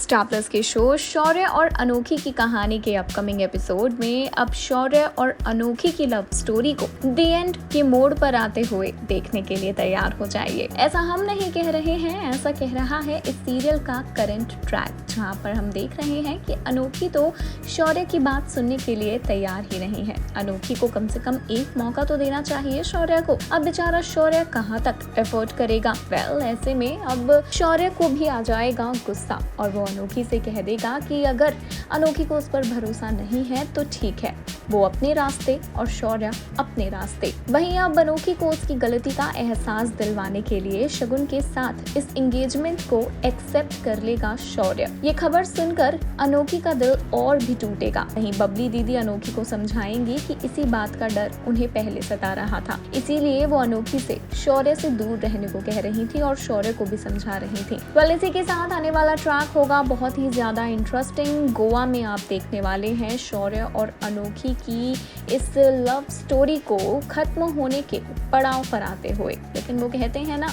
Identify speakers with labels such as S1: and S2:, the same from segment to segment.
S1: Star plus के show शौर्य और अनोखी की कहानी के अपकमिंग एपिसोड में अब शौर्य और अनोखी की लव स्टोरी को द एंड के मोड़ पर आते हुए देखने के लिए तैयार हो जाइए। ऐसा हम नहीं कह रहे हैं, ऐसा कह रहा है इस सीरियल का करंट ट्रैक, जहां पर हम देख रहे हैं कि अनोखी तो शौर्य की बात सुनने के लिए तैयार ही नहीं है। अनोखी को कम से कम एक मौका तो देना चाहिए शौर्य को। अब बेचारा शौर्य कहाँ तक एफर्ट करेगा। ऐसे में अब शौर्य को भी आ जाएगा गुस्सा और वो अनोखी से कह देगा कि अगर अनोखी को उस पर भरोसा नहीं है तो ठीक है, वो अपने रास्ते और शौर्य अपने रास्ते। वहीं अब अनोखी को उसकी गलती का एहसास दिलवाने के लिए शगुन के साथ इस एंगेजमेंट को एक्सेप्ट कर लेगा शौर्य। ये खबर सुनकर अनोखी का दिल और भी टूटेगा। वहीं बबली दीदी अनोखी को समझाएंगी कि इसी बात का डर उन्हें पहले सता रहा था, इसीलिए वो अनोखी से शौर्य से दूर रहने को कह रही थी और शौर्य को भी समझा रही थी। इसी के साथ आने वाला ट्रैक होगा बहुत ही ज्यादा इंटरेस्टिंग। गोवा में आप देखने वाले हैं शौर्य और अनोखी की इस लव स्टोरी को खत्म होने के पड़ाव पर आते हुए। लेकिन वो कहते हैं ना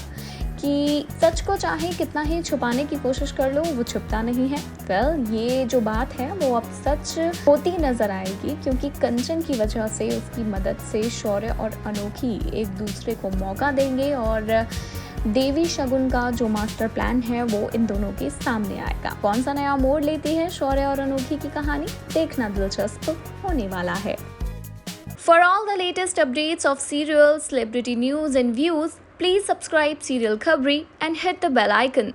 S1: कि सच को चाहे कितना ही छुपाने की कोशिश कर लो, वो छुपता नहीं है। ये जो बात है वो अब सच होती नजर आएगी, क्योंकि कंचन की वजह से, उसकी मदद से शौर्य और अनोखी एक दूसरे को मौका देंगे और देवी शगुन का जो मास्टर प्लान है वो इन दोनों के सामने आएगा। कौन सा नया मोड़ लेती है शौर्य और अनोखी की कहानी, देखना दिलचस्प होने वाला है। For all the latest updates of serials, celebrity news and views, please subscribe Serial Khabri and hit the bell icon.